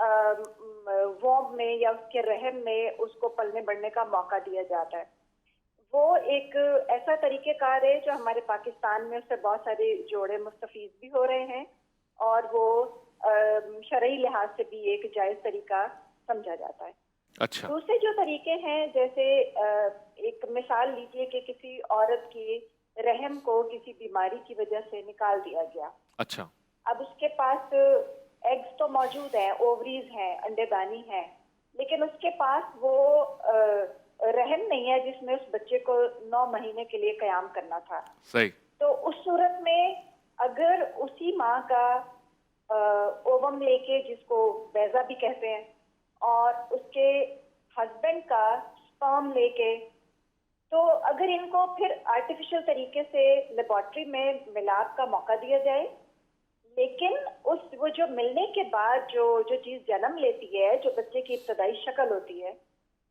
ووم میں یا اس کے رحم میں اس کو پلنے بڑھنے کا موقع دیا جاتا ہے. وہ ایک ایسا طریقہ کار ہے جو ہمارے پاکستان میں اس سے بہت سارے جوڑے مستفید بھی ہو رہے ہیں اور وہ شرعی لحاظ سے بھی ایک جائز طریقہ سمجھا جاتا ہے. اچھا. دوسرے جو طریقے ہیں جیسے ایک مثال لیجئے کہ کسی عورت کی رحم کو کسی بیماری کی وجہ سے نکال دیا گیا. اچھا. اب اس کے پاس ایگز تو موجود ہیں, اووریز ہیں, انڈے دانی ہیں, لیکن اس کے پاس وہ رحم نہیں ہے جس میں اس بچے کو 9 مہینے کے لیے قیام کرنا تھا. صحیح. تو اس صورت میں اگر اسی ماں کا اووم لے کے, جس کو بیضہ بھی کہتے ہیں, اور اس کے ہسبینڈ کا سپرم لے کے, تو اگر ان کو پھر آرٹیفیشل طریقے سے لیبارٹری میں ملاپ کا موقع دیا جائے, لیکن وہ جو ملنے کے بعد جو چیز جنم لیتی ہے, جو بچے کی ابتدائی شکل ہوتی ہے,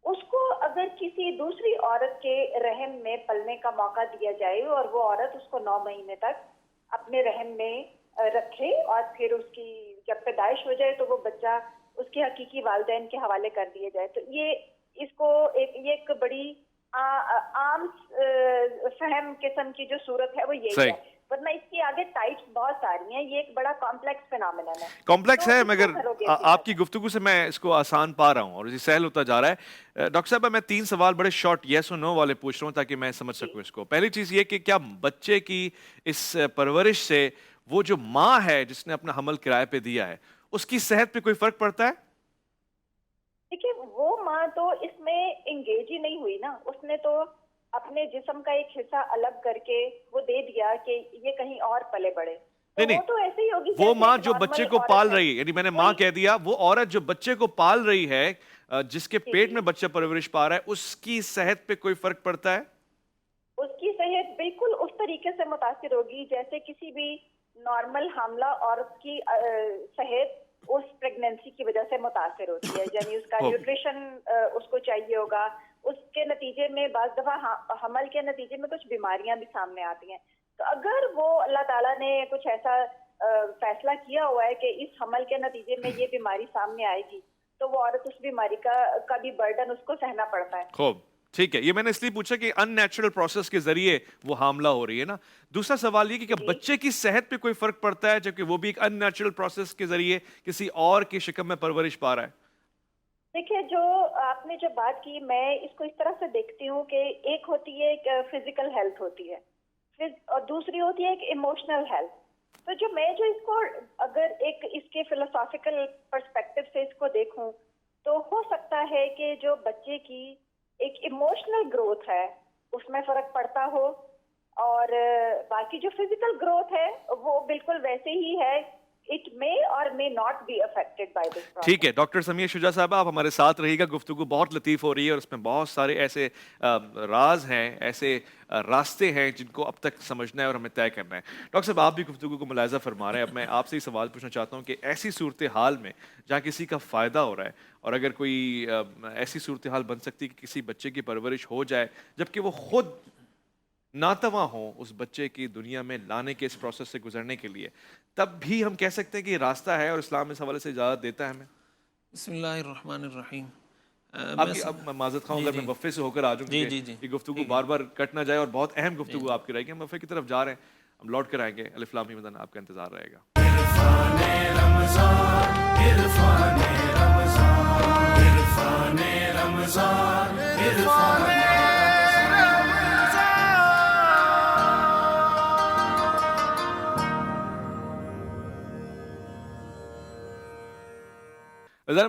اس کو اگر کسی دوسری عورت کے رحم میں پلنے کا موقع دیا جائے اور وہ عورت اس کو 9 مہینے تک اپنے رحم میں رکھے اور پھر اس کی جب پیدائش ہو جائے تو وہ بچہ اس کے حقیقی والدین کے حوالے کر دیا جائے, تو یہ اس کو یہ ایک بڑی عام فہم قسم کی جو صورت ہے وہ یہی ہے, ورنہ اس کی آگے ٹائپس بہت ساری ہیں. یہ ایک بڑا کمپلیکس فینومینن ہے. کمپلیکس ہے, مگر آپ کی گفتگو سے میں اس کو آسان پا رہا ہوں اور یہ سہل ہوتا جا رہا ہے. ڈاکٹر صاحب, میں 3 سوال بڑے شارٹ یس اور نو والے پوچھ رہا ہوں تاکہ میں سمجھ سکوں اس کو. پہلی چیز یہ کہ کیا بچے کی اس پرورش سے وہ جو ماں ہے جس نے اپنا حمل کرائے پہ دیا ہے, اس کی صحت پہ کوئی فرق پڑتا ہے؟ دیکھیے, وہ ماں تو اس میں انگیج ہی نہیں ہوئی نا. اس نے تو اپنے جسم کا ایک حصہ الگ کر کے وہ دے دیا کہ یہ کہیں اور پلے بڑھے. نہیں, تو ایسے ہی ہوگی وہ ماں جو بچے کو پال رہی ہے, یعنی میں نے ماں کہہ دیا, وہ عورت جو بچے کو پال رہی ہے, جس کے پیٹ میں بچہ پرورش پا رہا ہے, اس کی صحت پہ کوئی فرق پڑتا ہے؟ اس کی صحت بالکل اس طریقے سے متاثر ہوگی جیسے کسی بھی نارمل حاملہ عورت کی صحت اس پریگننسی کی وجہ سے متاثر ہوتی ہے. یعنی اس کا نیوٹریشن اس کو چاہیے ہوگا, اس کے نتیجے میں بعض دفعہ حمل کے نتیجے میں کچھ بیماریاں بھی سامنے آتی ہیں. تو اگر وہ اللہ تعالیٰ نے کچھ ایسا فیصلہ کیا ہوا ہے کہ اس حمل کے نتیجے میں یہ بیماری سامنے آئے گی, تو وہ عورت اس بیماری کا بھی برڈن اس کو سہنا پڑتا ہے. خوب, ٹھیک ہے. یہ میں نے اس لیے پوچھا کہ ان نیچرل پروسیس کے ذریعے وہ حاملہ ہو رہی ہے نا. دوسرا سوال یہ کہ کیا بچے کی صحت پہ کوئی فرق پڑتا ہے جبکہ وہ بھی ایک ان نیچرل پروسیس کے ذریعے کسی اور کی شکم میں پرورش پا رہا ہے؟ دیکھیے, جو آپ نے جو بات کی, میں اس کو اس طرح سے دیکھتی ہوں کہ ایک ہوتی ہے ایک فزیکل ہیلتھ ہوتی ہے اور دوسری ہوتی ہے ایک ایموشنل ہیلتھ. تو جو اس کو اگر ایک اس کے فلسافیکل پرسپیکٹو سے اس کو دیکھوں تو ہو سکتا ہے کہ جو بچے کی ایک ایموشنل گروتھ ہے اس میں فرق پڑتا ہو, اور باقی جو فزیکل گروتھ ہے وہ بالکل ویسے ہی ہے. It may or may not be affected by this process. ٹھیک ہے. ڈاکٹر سمیہ شجاع صاحب, آپ ہمارے ساتھ رہیے گا. گفتگو بہت لطیف ہو رہی ہے اور اس میں بہت سارے ایسے راز ہیں, ایسے راستے ہیں جن کو اب تک سمجھنا ہے اور ہمیں طے کرنا ہے. ڈاکٹر صاحب, آپ بھی گفتگو کو ملاحظہ فرما رہے ہیں. اب میں آپ سے ہی سوال پوچھنا چاہتا ہوں کہ ایسی صورتحال میں جہاں کسی کا فائدہ ہو رہا ہے اور اگر کوئی ایسی صورتحال بن سکتی ہے کہ کسی بچے کی پرورش ہو جائے جبکہ وہ خود ناتواں ہوں اس بچے کی دنیا میں لانے کے اس پروسیس سے گزرنے کے لیے, تب بھی ہم کہہ سکتے ہیں کہ یہ راستہ ہے اور اسلام اس حوالے سے اجازت دیتا ہے ہمیں؟ بسم اللہ الرحمن الرحیم. اب میں معذرت خواہوں اگر میں وقفے سے ہو کر آ جاؤں کہ یہ گفتگو بار بار کٹ نہ جائے اور بہت اہم گفتگو آپ کی رہے گی. ہم وقفے کی طرف جا رہے ہیں, ہم لوٹ کر آئیں گے. الف لام میم آپ کا انتظار رہے گا.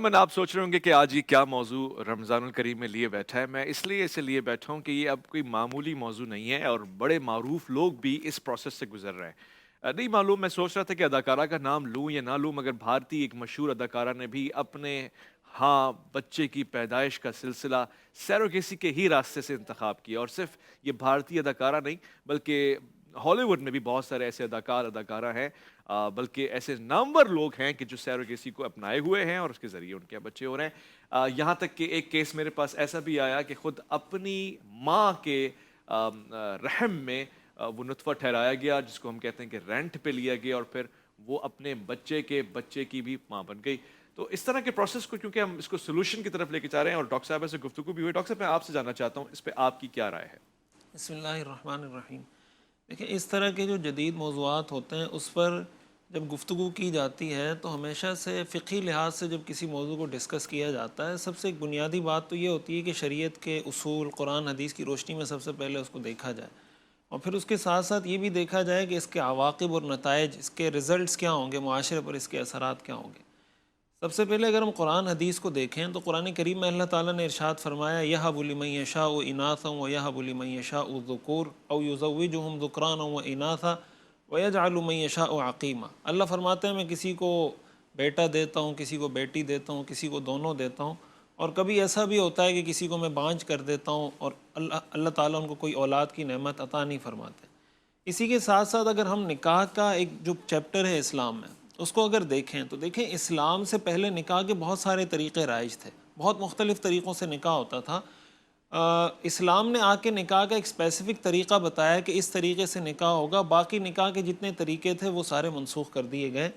من آپ سوچ رہے ہوں گے کہ آج یہ کیا موضوع رمضان الکریم میں لیے بیٹھا ہے. میں اس لیے اسے لیے بیٹھا ہوں کہ یہ اب کوئی معمولی موضوع نہیں ہے اور بڑے معروف لوگ بھی اس پروسیس سے گزر رہے ہیں. نہیں معلوم, میں سوچ رہا تھا کہ اداکارہ کا نام لوں یا نہ لوں, مگر بھارتی ایک مشہور اداکارہ نے بھی اپنے بچے کی پیدائش کا سلسلہ سیروگیسی کے ہی راستے سے انتخاب کیا. اور صرف یہ بھارتی اداکارہ نہیں بلکہ ہالی ووڈ میں بھی بہت سارے ایسے اداکارہ ہیں, بلکہ ایسے نامور لوگ ہیں کہ جو سیروگیسی کو اپنائے ہوئے ہیں اور اس کے ذریعے ان کے بچے ہو رہے ہیں. یہاں تک کہ ایک کیس میرے پاس ایسا بھی آیا کہ خود اپنی ماں کے رحم میں وہ نطفہ ٹھہرایا گیا جس کو ہم کہتے ہیں کہ رینٹ پہ لیا گیا اور پھر وہ اپنے بچے کی بھی ماں بن گئی. تو اس طرح کے پروسیس کو کیونکہ ہم اس کو سولوشن کی طرف لے کے جا رہے ہیں اور ڈاکٹر صاحب سے گفتگو بھی ہوئی. ڈاکٹر صاحب میں آپ سے جاننا چاہتا ہوں اس پہ آپ کی کیا رائے ہے؟ بسم اللہ الرحمن الرحیم. دیکھیں اس طرح کے جو جدید موضوعات ہوتے ہیں اس پر جب گفتگو کی جاتی ہے تو ہمیشہ سے فقہی لحاظ سے جب کسی موضوع کو ڈسکس کیا جاتا ہے سب سے ایک بنیادی بات تو یہ ہوتی ہے کہ شریعت کے اصول قرآن حدیث کی روشنی میں سب سے پہلے اس کو دیکھا جائے اور پھر اس کے ساتھ ساتھ یہ بھی دیکھا جائے کہ اس کے عواقب اور نتائج اس کے رزلٹس کیا ہوں گے، معاشرے پر اس کے اثرات کیا ہوں گے. سب سے پہلے اگر ہم قرآن حدیث کو دیکھیں تو قرآن کریم میں اللہ تعالیٰ نے ارشاد فرمایا یَهَبُ لِمَن يَشَاءُ إِنَاثًا وَيَهَبُ لِمَن يَشَاءُ الذُّكُورَ أَوْ يُزَوِّجُهُمْ ذُكْرَانًا وَإِنَاثًا وَيَجْعَلُ مَن يَشَاءُ عَقِيمًا. اللہ فرماتے ہیں میں کسی کو بیٹا دیتا ہوں، کسی کو بیٹی دیتا ہوں، کسی کو دونوں دیتا ہوں، اور کبھی ایسا بھی ہوتا ہے کہ کسی کو میں بانجھ کر دیتا ہوں اور اللہ تعالیٰ ان کو کوئی اولاد کی نعمت عطا نہیں فرماتے. اسی کے ساتھ ساتھ اگر ہم نکاح کا ایک جو چیپٹر ہے اسلام میں اس کو اگر دیکھیں تو دیکھیں اسلام سے پہلے نکاح کے بہت سارے طریقے رائج تھے، بہت مختلف طریقوں سے نکاح ہوتا تھا. اسلام نے آ کے نکاح کا ایک اسپیسیفک طریقہ بتایا کہ اس طریقے سے نکاح ہوگا، باقی نکاح کے جتنے طریقے تھے وہ سارے منسوخ کر دیے گئے.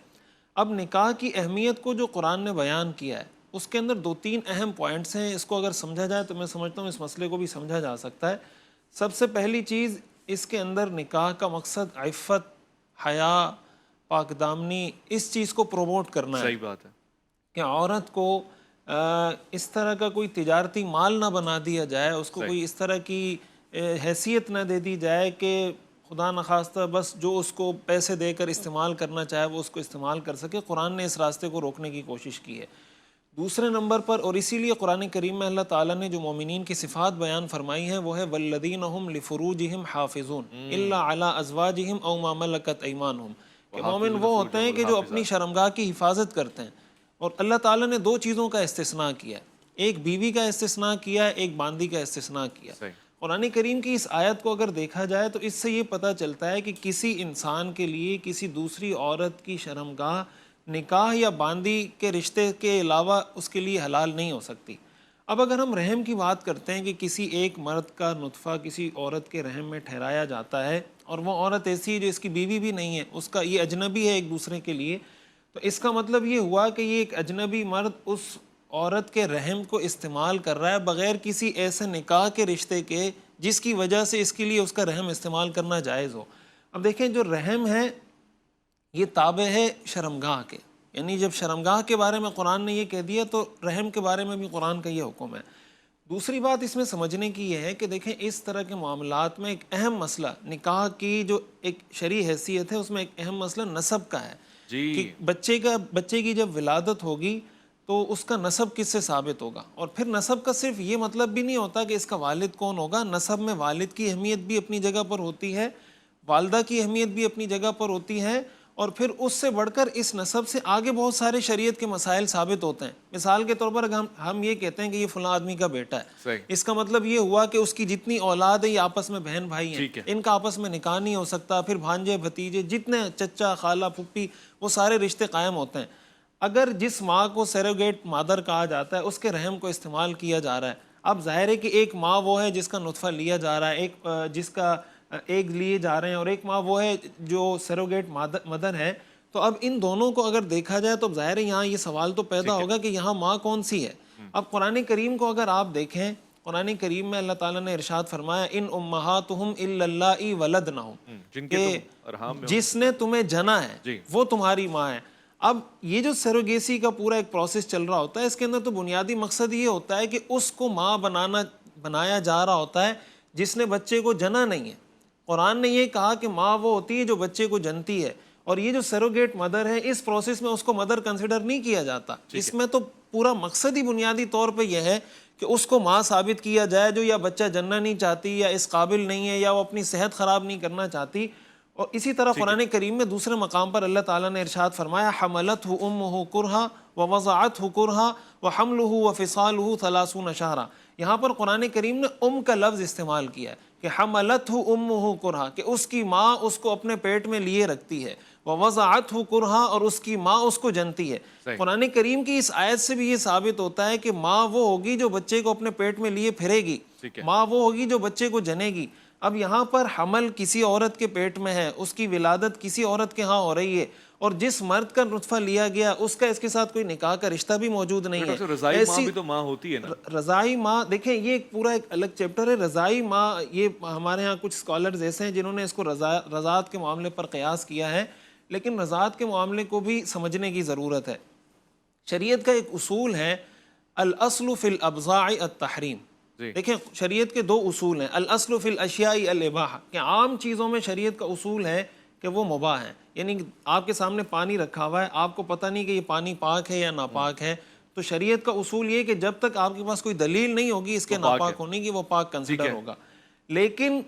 اب نکاح کی اہمیت کو جو قرآن نے بیان کیا ہے اس کے اندر 2-3 اہم پوائنٹس ہیں. اس کو اگر سمجھا جائے تو میں سمجھتا ہوں اس مسئلے کو بھی سمجھا جا سکتا ہے. سب سے پہلی چیز اس کے اندر نکاح کا مقصد عفت، حیا، پاک دامنی، اس چیز کو پروموٹ کرنا ہے. صحیح بات ہے کہ عورت کو اس طرح کا کوئی تجارتی مال نہ بنا دیا جائے، اس کو کوئی اس طرح کی حیثیت نہ دے دی جائے کہ خدا نخواستہ بس جو اس کو پیسے دے کر استعمال کرنا چاہے وہ اس کو استعمال کر سکے. قرآن نے اس راستے کو روکنے کی کوشش کی ہے. دوسرے نمبر پر، اور اسی لیے قرآن کریم میں اللہ تعالیٰ نے جو مومنین کی صفات بیان فرمائی ہیں وہ ہے وَالَّذِينَ هُمْ لِفُرُوجِهِمْ حَافِظُونَ إِلَّا عَلَىٰ أَزْوَاجِهِمْ أَوْ مَا مَلَكَتْ أَيْمَانُهُمْ. کہ مومن وہ ہوتے ہیں کہ جو اپنی شرمگاہ کی حفاظت کرتے ہیں. اور اللہ تعالیٰ نے 2 چیزوں کا استثناء کیا ہے، ایک بیوی کا استثناء کیا ہے، ایک باندی کا استثناء کیا ہے. قرآن کریم کی اس آیت کو اگر دیکھا جائے تو اس سے یہ پتہ چلتا ہے کہ کسی انسان کے لیے کسی دوسری عورت کی شرمگاہ نکاح یا باندی کے رشتے کے علاوہ اس کے لیے حلال نہیں ہو سکتی. اب اگر ہم رحم کی بات کرتے ہیں کہ کسی ایک مرد کا نطفہ کسی عورت کے رحم میں ٹھہرایا جاتا ہے اور وہ عورت ایسی ہے جو اس کی بیوی بھی نہیں ہے، اس کا یہ اجنبی ہے ایک دوسرے کے لیے، تو اس کا مطلب یہ ہوا کہ یہ ایک اجنبی مرد اس عورت کے رحم کو استعمال کر رہا ہے بغیر کسی ایسے نکاح کے رشتے کے جس کی وجہ سے اس کے لیے اس کا رحم استعمال کرنا جائز ہو. اب دیکھیں جو رحم ہے یہ تابع ہے شرمگاہ کے، یعنی جب شرمگاہ کے بارے میں قرآن نے یہ کہہ دیا تو رحم کے بارے میں بھی قرآن کا یہ حکم ہے. دوسری بات اس میں سمجھنے کی یہ ہے کہ دیکھیں اس طرح کے معاملات میں ایک اہم مسئلہ نکاح کی جو ایک شرعی حیثیت ہے اس میں ایک اہم مسئلہ نسب کا ہے کہ بچے کی جب ولادت ہوگی تو اس کا نسب کس سے ثابت ہوگا. اور پھر نسب کا صرف یہ مطلب بھی نہیں ہوتا کہ اس کا والد کون ہوگا، نسب میں والد کی اہمیت بھی اپنی جگہ پر ہوتی ہے، والدہ کی اہمیت بھی اپنی جگہ پر ہوتی ہے، اور پھر اس سے بڑھ کر اس نسب سے آگے بہت سارے شریعت کے مسائل ثابت ہوتے ہیں. مثال کے طور پر اگر ہم یہ کہتے ہیں کہ یہ فلاں آدمی کا بیٹا ہے، اس کا مطلب یہ ہوا کہ اس کی جتنی اولاد ہے یہ آپس میں بہن بھائی ہیں، ان کا آپس میں نکاح نہیں ہو سکتا، پھر بھانجے بھتیجے جتنے چچا خالہ پھپھی وہ سارے رشتے قائم ہوتے ہیں. اگر جس ماں کو سیروگیٹ مادر کہا جاتا ہے اس کے رحم کو استعمال کیا جا رہا ہے، اب ظاہر ہے کہ ایک ماں وہ ہے جس کا نطفہ لیا جا رہا ہے، ایک جس کا ایک لیے جا رہے ہیں، اور ایک ماں وہ ہے جو سیروگیٹ مدر ہے. تو اب ان دونوں کو اگر دیکھا جائے تو ظاہر ہے یہاں یہ سوال تو پیدا ہوگا کہ یہاں ماں کون سی ہے. اب قرآن کریم کو اگر آپ دیکھیں، قرآن کریم میں اللہ تعالیٰ نے ارشاد فرمایا ان امہاتہم الا اللائے ولدنہم، کہ جس نے تمہیں جنا ہے وہ تمہاری ماں ہے. اب یہ جو سیروگیسی کا پورا ایک پروسیس چل رہا ہوتا ہے اس کے اندر تو بنیادی مقصد یہ ہوتا ہے کہ اس کو ماں بنایا جا رہا ہوتا ہے جس نے بچے کو جنا نہیں ہے. قرآن نے یہ کہا کہ ماں وہ ہوتی ہے جو بچے کو جنتی ہے، اور یہ جو سیروگیٹ مدر ہے اس پروسیس میں اس کو مدر کنسیڈر نہیں کیا جاتا. اس میں تو پورا مقصد ہی بنیادی طور پہ یہ ہے کہ اس کو ماں ثابت کیا جائے جو یا بچہ جننا نہیں چاہتی یا اس قابل نہیں ہے یا وہ اپنی صحت خراب نہیں کرنا چاہتی. اور اسی طرح قرآن کریم میں دوسرے مقام پر اللہ تعالیٰ نے ارشاد فرمایا حملتہ امہ کرہا ووضعتہ کرہا وحملہ وفصالہ 30 شہرا. یہاں پر قرآن کریم نے کا لفظ استعمال کیا ہے کہ حملتہ امہ کرہا، کہ اس کی ماں اس کو اپنے پیٹ میں لیے رکھتی ہے، ووضعتہ کرہا، اور اس کی ماں اس کو جنتی ہے. قرآن کریم کی اس آیت سے بھی یہ ثابت ہوتا ہے کہ ماں وہ ہوگی جو بچے کو اپنے پیٹ میں لیے پھرے گی، ماں وہ ہوگی جو بچے کو جنے گی. اب یہاں پر حمل کسی عورت کے پیٹ میں ہے, اس کی ولادت کسی عورت کے ہاں ہو رہی ہے, اور جس مرد کا نطفہ لیا گیا اس کا اس کے ساتھ کوئی نکاح کا رشتہ بھی موجود نہیں ہے. رضائی ماں بھی تو ماں ہوتی ہے نا. رضائی ماں دیکھیں یہ ایک پورا ایک الگ چیپٹر ہے. رضائی ماں یہ ہمارے ہاں کچھ اسکالرز ایسے ہیں جنہوں نے اس کو رضاعت کے معاملے پر قیاس کیا ہے, لیکن رضاعت کے معاملے کو بھی سمجھنے کی ضرورت ہے. شریعت کا ایک اصول ہے الاصل فی الابضاع التحریم. دیکھیں شریعت کے دو اصول ہیں, الاصل فی الاشیاء الاباحہ, کہ عام چیزوں میں شریعت کا اصول ہے کہ وہ مباح ہیں. یعنی آپ کے سامنے پانی رکھا ہوا ہے, آپ کو پتہ نہیں کہ یہ پانی پاک ہے یا ناپاک ہے, تو شریعت کا اصول یہ کہ جب تک آپ کے پاس کوئی دلیل نہیں ہوگی اس کے ناپاک ہونے کی, وہ پاک کنسیڈر ہوگا. لیکن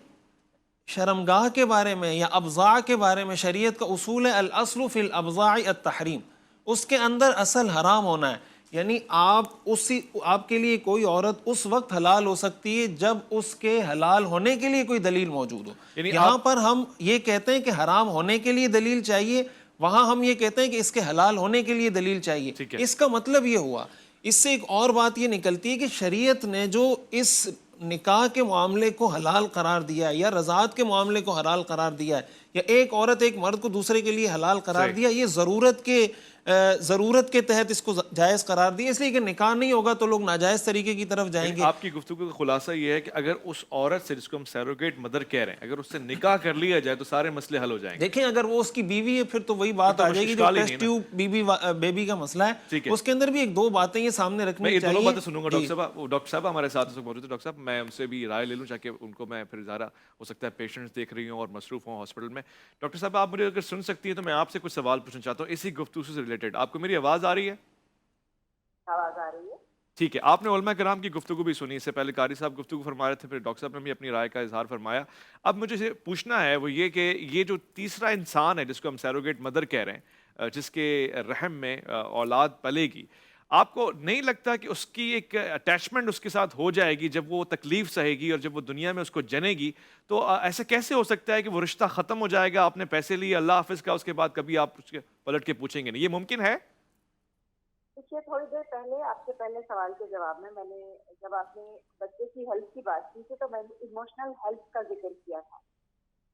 شرمگاہ کے بارے میں یا ابضاع کے بارے میں شریعت کا اصول ہے الاصل فی الابضاع التحریم. اس کے اندر اصل حرام ہونا ہے. یعنی آپ کے لیے کوئی عورت اس وقت حلال ہو سکتی ہے جب اس کے حلال ہونے کے لیے کوئی دلیل موجود ہو. یہاں پر ہم یہ کہتے ہیں کہ حرام ہونے کے لیے دلیل چاہیے, وہاں ہم یہ کہتے ہیں کہ اس کے حلال ہونے کے لیے دلیل چاہیے. اس کا مطلب یہ ہوا. اس سے ایک اور بات یہ نکلتی ہے کہ شریعت نے جو اس نکاح کے معاملے کو حلال قرار دیا ہے یا رضاعت کے معاملے کو حلال قرار دیا ہے, یا ایک عورت ایک مرد کو دوسرے کے لیے حلال قرار دیا, یہ ضرورت کے تحت اس کو جائز قرار دیا, اس لیے کہ نکاح نہیں ہوگا تو لوگ ناجائز طریقے کی طرف جائیں گے. آپ کی گفتگو کا خلاصہ یہ ہے کہ اگر اس عورت سے جس کو ہم سیروگیٹ مدر کہہ رہیں اگر اس سے نکاح کر لیا جائے تو سارے مسئلے حل ہو جائیں گے. دیکھیں اگر وہ اس کی بیوی ہے پھر تو وہی بات آ جائے گی جو ٹیسٹ ٹیوب بیبی کا مسئلہ ہے, اس کے اندر بھی ایک دو باتیں یہ سامنے رکھنی چاہیے. میں دونوں باتیں سنوں گا. ڈاکٹر صاحب ہمارے ساتھ موجود ہیں. ڈاکٹر صاحب میں ان سے بھی رائے لے لوں تاکہ ان کو میں پھر زیادہ ہو سکتا ہے پیشنٹس دیکھ رہی ہوں اور مصروف ہوں ہاسپٹل میں. ڈاکٹر صاحب آپ مجھے اگر سن سکتی ہیں تو میں آپ سے کچھ سوال پوچھنا چاہتا ہوں اسی گفتگو سے ریلیٹڈ. آپ کو میری آواز آ رہی ہے؟ آواز آ رہی ہے. ٹھیک ہے. آپ نے علماء کرام کی گفتگو بھی سنی, اس سے پہلے قاری صاحب گفتگو فرما رہے تھے, پھر ڈاکٹر صاحب نے بھی اپنی رائے کا اظہار فرمایا. اب مجھے پوچھنا ہے وہ یہ کہ یہ جو تیسرا انسان ہے جس کو ہم سیروگیٹ مدر کہہ رہے ہیں, جس کے رحم میں اولاد پلے گی, آپ کو نہیں لگتا کہ اس کی ایک اٹیچمنٹ اس کے ساتھ ہو جائے گی جب وہ تکلیف سہے گی اور جب وہ دنیا میں اس کو جنے گی, تو ایسا کیسے ہو سکتا ہے کہ وہ رشتہ ختم ہو جائے گا, آپ نے پیسے لیے اللہ حافظ کا, اس کے بعد کبھی آپ اس کے پلٹ کے پوچھیں گے نہیں, یہ ممکن ہے؟ دیکھیے تھوڑی دیر پہلے آپ کے پہلے سوال کے جواب میں نے جب آپ نے بچے کی ہیلتھ کی بات کی تھی تو میں نے ایموشنل ہیلتھ کا ذکر کیا تھا.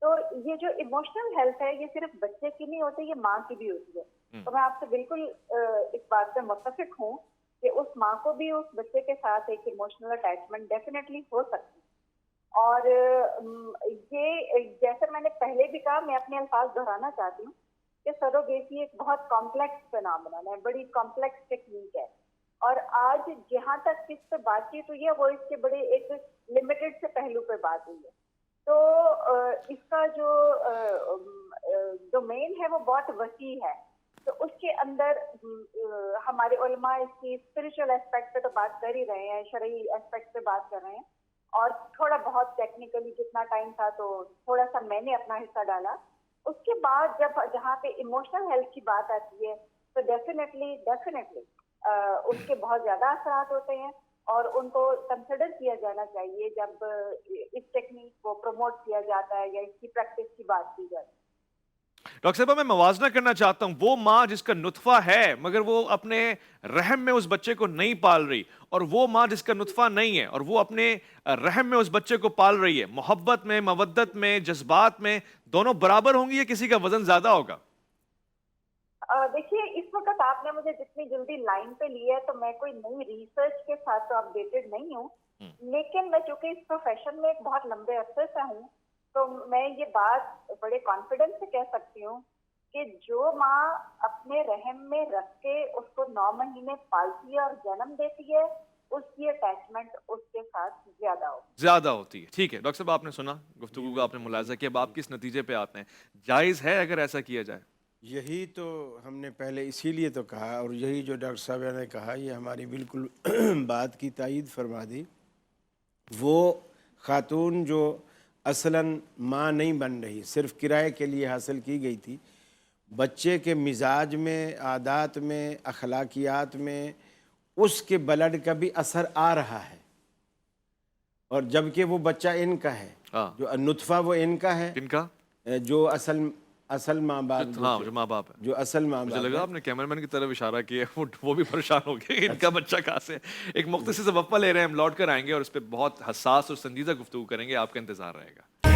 تو یہ جو ایموشنل ہیلتھ ہے یہ صرف بچے کی نہیں ہوتی, یہ ماں کی بھی ہوتی ہے. تو میں آپ سے بالکل اس بات سے متفق ہوں کہ اس ماں کو بھی اس بچے کے ساتھ ایک ایموشنل اٹیچمنٹ ڈیفینیٹلی ہو سکتی ہے. اور یہ جیسے میں نے پہلے بھی کہا, میں اپنے الفاظ دہرانا چاہتی ہوں کہ سروگیسی ایک بہت کمپلیکس فینامنا ہے, بڑی کمپلیکس ٹیکنیک ہے. اور آج جہاں تک کس پہ بات چیت ہوئی ہے وہ اس کے بڑے ایک لمیٹڈ سے پہلو پہ بات ہوئی ہے. تو اس کا جو ڈومین ہے وہ بہت وسیع ہے. تو اس کے اندر ہمارے علماء اس کی اسپرچل اسپیکٹ پہ تو بات کر ہی رہے ہیں, شرعی اسپیکٹ پہ بات کر رہے ہیں, اور تھوڑا بہت ٹیکنیکلی جتنا ٹائم تھا تو تھوڑا سا میں نے اپنا حصہ ڈالا. اس کے بعد جہاں پہ ایموشنل ہیلتھ کی بات آتی ہے تو ڈیفینیٹلی اس کے بہت زیادہ اثرات ہوتے ہیں, اور ان کو کنسیڈر کیا جانا چاہیے جب اس ٹیکنیک کو پروموٹ کیا جاتا ہے یا اس کی پریکٹس کی بات کی جاتی ہے. ڈاکٹر صاحب میں موازنہ کرنا چاہتا ہوں, وہ ماں جس کا نطفہ ہے مگر وہ اپنے رحم میں اس بچے کو نہیں پال رہی, اور وہ ماں جس کا نطفہ نہیں ہے اور وہ اپنے رحم میں اس بچے کو پال رہی ہے, محبت میں, مودت میں, جذبات میں دونوں برابر ہوں گی یا کسی کا وزن زیادہ ہوگا؟ دیکھیے اس وقت آپ نے مجھے جتنی جلدی لائن پہ لیا ہے تو میں کوئی نئی ریسرچ کے ساتھ تو اپڈیٹڈ نہیں ہوں, لیکن میں چونکہ اس پروفیشن میں ایک بہت لمبے عرصے سے ہوں تو میں یہ بات بڑے کانفیڈنس سے کہہ سکتی ہوں کہ جو ماں اپنے رحم میں رکھ کے اس کو 9 مہینے پالتی ہے اور جنم دیتی ہے اس کی اٹیچمنٹ اس کے ساتھ زیادہ ہوتی ہے. ٹھیک ہے ڈاکٹر صاحب, آپ نے سنا گفتگو کا, آپ نے ملاحظہ کیا, اب آپ کس نتیجے پہ آتے ہیں؟ جائز ہے اگر ایسا کیا جائے؟ یہی تو ہم نے پہلے اسی لیے تو کہا, اور یہی جو ڈاکٹر صاحب نے کہا یہ ہماری بالکل بات کی تائید فرما دی. وہ خاتون جو اصلاً ماں نہیں بن رہی, صرف کرائے کے لیے حاصل کی گئی تھی, بچے کے مزاج میں, عادات میں, اخلاقیات میں اس کے بلڈ کا بھی اثر آ رہا ہے. اور جبکہ وہ بچہ ان کا ہے, جو نطفہ وہ ان کا ہے, ان کا جو اصل ماں باپ, جو ماں باپ ہے, جو اصل ماں باپ. مجھے لگا آپ نے کیمرمین کی طرف اشارہ کیا, وہ بھی پریشان ہو گئے ان کا بچہ کہاں سے. ایک مختصر سے وقفہ لے رہے ہیں, ہم لوٹ کر آئیں گے اور اس پہ بہت حساس اور سنجیدہ گفتگو کریں گے, آپ کا انتظار رہے گا.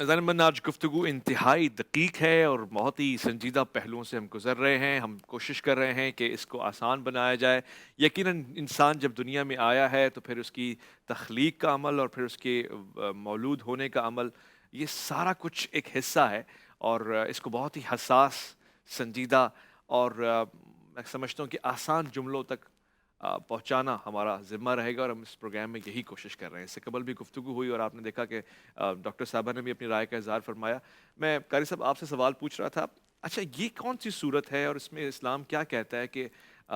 ظاہراً آج گفتگو انتہائی دقیق ہے اور بہت ہی سنجیدہ پہلوؤں سے ہم گزر رہے ہیں. ہم کوشش کر رہے ہیں کہ اس کو آسان بنایا جائے. یقیناً انسان جب دنیا میں آیا ہے تو پھر اس کی تخلیق کا عمل اور پھر اس کے مولود ہونے کا عمل، یہ سارا کچھ ایک حصہ ہے اور اس کو بہت ہی حساس، سنجیدہ اور میں سمجھتا ہوں کہ آسان جملوں تک پہنچانا ہمارا ذمہ رہے گا اور ہم اس پروگرام میں یہی کوشش کر رہے ہیں. اس سے قبل بھی گفتگو ہوئی اور آپ نے دیکھا کہ ڈاکٹر صاحبہ نے بھی اپنی رائے کا اظہار فرمایا. میں قاری صاحب آپ سے سوال پوچھ رہا تھا، اچھا یہ کون سی صورت ہے اور اس میں اسلام کیا کہتا ہے کہ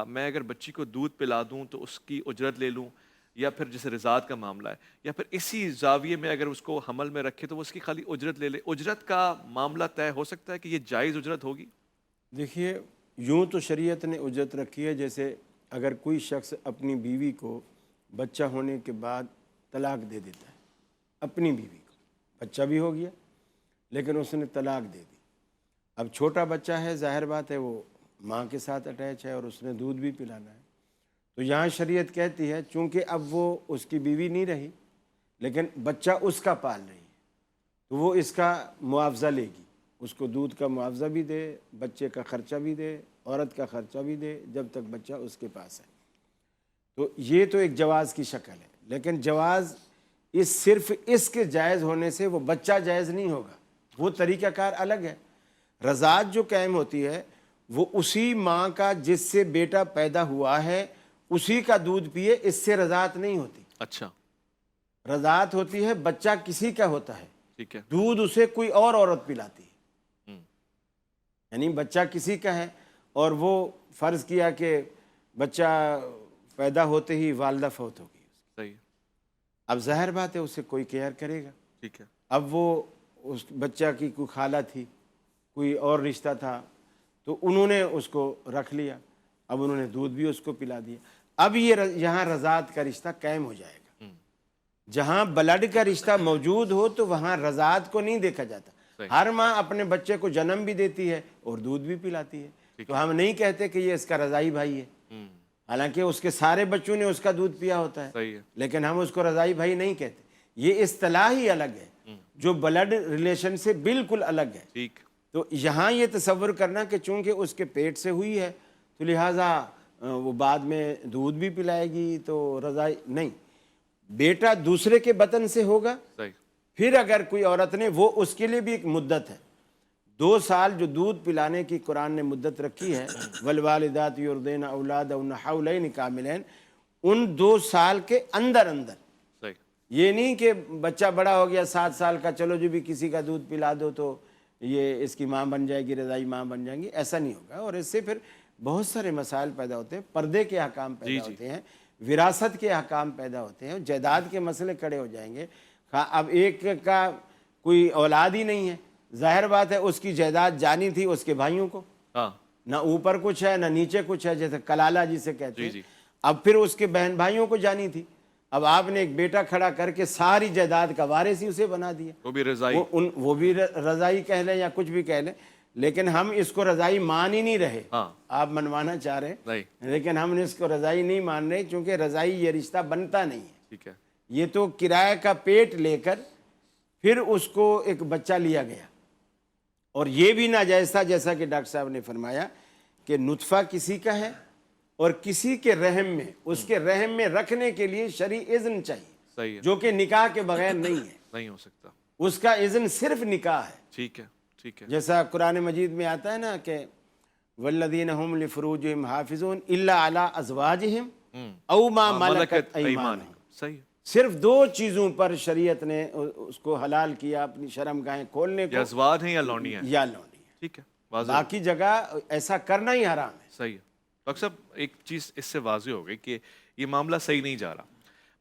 میں اگر بچی کو دودھ پلا دوں تو اس کی اجرت لے لوں، یا پھر جیسے رضاعت کا معاملہ ہے، یا پھر اسی زاویے میں اگر اس کو حمل میں رکھے تو وہ اس کی خالی اجرت لے لے، اجرت کا معاملہ طے ہو سکتا ہے کہ یہ جائز اجرت ہوگی؟ دیکھیے، یوں تو شریعت نے اجرت رکھی ہے، جیسے اگر کوئی شخص اپنی بیوی کو بچہ ہونے کے بعد طلاق دے دیتا ہے، اپنی بیوی کو بچہ بھی ہو گیا لیکن اس نے طلاق دے دی. اب چھوٹا بچہ ہے، ظاہر بات ہے وہ ماں کے ساتھ اٹیچ ہے اور اس نے دودھ بھی پلانا ہے. تو یہاں شریعت کہتی ہے چونکہ اب وہ اس کی بیوی نہیں رہی لیکن بچہ اس کا پال رہی ہے، تو وہ اس کا معاوضہ لے گی. اس کو دودھ کا معاوضہ بھی دے، بچے کا خرچہ بھی دے، عورت کا خرچہ بھی دے جب تک بچہ اس کے پاس ہے. تو یہ تو ایک جواز کی شکل ہے، لیکن جواز صرف اس کے جائز ہونے سے وہ بچہ جائز نہیں ہوگا، وہ طریقہ کار الگ ہے. رضاعت جو قائم ہوتی ہے وہ اسی ماں کا جس سے بیٹا پیدا ہوا ہے اسی کا دودھ پیے، اس سے رضاعت نہیں ہوتی. اچھا، رضاعت ہوتی ہے بچہ کسی کا ہوتا ہے، ٹھیک ہے. دودھ اسے کوئی اور عورت پلاتی ہے. یعنی بچہ کسی کا ہے اور وہ فرض کیا کہ بچہ پیدا ہوتے ہی والدہ فوت ہو گئی، صحیح. اب ظاہر بات ہے اسے کوئی کیئر کرے گا. ٹھیک ہے. اب وہ اس بچہ کی کوئی خالہ تھی، کوئی اور رشتہ تھا، تو انہوں نے اس کو رکھ لیا، اب انہوں نے دودھ بھی اس کو پلا دیا. اب یہ یہاں رضاعت کا رشتہ قائم ہو جائے گا. جہاں بلڈ کا رشتہ موجود ہو تو وہاں رضاعت کو نہیں دیکھا جاتا. ہر ماں اپنے بچے کو جنم بھی دیتی ہے اور دودھ بھی پلاتی ہے، تو ہم نہیں کہتے کہ یہ اس کا رضاعی بھائی ہے، حالانکہ اس کے سارے بچوں نے اس کا دودھ پیا ہوتا ہے، لیکن ہم اس کو رضاعی بھائی نہیں کہتے. یہ اصطلاح ہی الگ ہے جو بلڈ ریلیشن سے بالکل الگ ہے. تو یہاں یہ تصور کرنا کہ چونکہ اس کے پیٹ سے ہوئی ہے تو لہٰذا وہ بعد میں دودھ بھی پلائے گی تو رضاعی نہیں. بیٹا دوسرے کے بطن سے ہوگا، پھر اگر کوئی عورت نے، وہ اس کے لیے بھی ایک مدت ہے. 2 سال جو دودھ پلانے کی قرآن نے مدت رکھی ہے، والوالدات یرضعن اولادہن حولین کاملین، ان 2 سال کے اندر یہ نہیں کہ بچہ بڑا ہو گیا 7 سال کا، چلو جو بھی کسی کا دودھ پلا دو تو یہ اس کی ماں بن جائے گی، رضاعی ماں بن جائیں گی، ایسا نہیں ہوگا. اور اس سے پھر بہت سارے مسائل پیدا ہوتے ہیں، پردے کے احکام پیدا ہوتے ہیں، وراثت کے احکام پیدا ہوتے ہیں، جائیداد کے مسئلے کھڑے ہو جائیں گے. اب ایک کا کوئی اولاد ہی نہیں ہے، ظاہر بات ہے اس کی جائیداد جانی تھی اس کے بھائیوں کو، نہ اوپر کچھ ہے نہ نیچے کچھ ہے، جیسے کلالہ جسے کہتے ہیں. اب پھر اس کے بہن بھائیوں کو جانی تھی، اب آپ نے ایک بیٹا کھڑا کر کے ساری جائیداد کا وارث ہی اسے بنا دیا. وہ بھی رضائی کہہ لیں یا کچھ بھی کہہ لیں، لیکن ہم اس کو رضائی مان ہی نہیں رہے. آپ منوانا چاہ رہے ہیں لیکن ہم نے اس کو رضائی نہیں مان رہے، کیونکہ رضائی یہ رشتہ بنتا نہیں ہے. ٹھیک ہے. یہ تو کرایہ کا پیٹ لے کر پھر اس کو ایک بچہ لیا گیا. اور یہ بھی ناجائز تھا، جیسا کہ ڈاکٹر صاحب نے فرمایا کہ نطفہ کسی کا ہے اور کسی کے رحم میں، اس کے رحم میں رکھنے کے لیے شرعی اذن چاہیے، جو کہ نکاح کے بغیر نہیں ہے، نہیں ہو سکتا. اس کا اذن صرف نکاح ہے. ٹھیک ہے. ٹھیک ہے. جیسا قرآن مجید میں آتا ہے نا کہ والذین هم لفروجہم حافظون الا علی ازواجہم او ما ملکت ایمانہم. صحیح. صرف 2 چیزوں پر شریعت نے اس کو حلال کیا اپنی شرم گاہیں کھولنے کو، یا ازواج ہیں یا لونڈی ہیں. یا لونڈی ہیں. ٹھیک ہے. باقی جگہ ایسا کرنا ہی حرام ہے. صحیح ہے. ڈاکٹر صاحب ایک چیز اس سے واضح ہو گئی کہ یہ معاملہ صحیح نہیں جا رہا،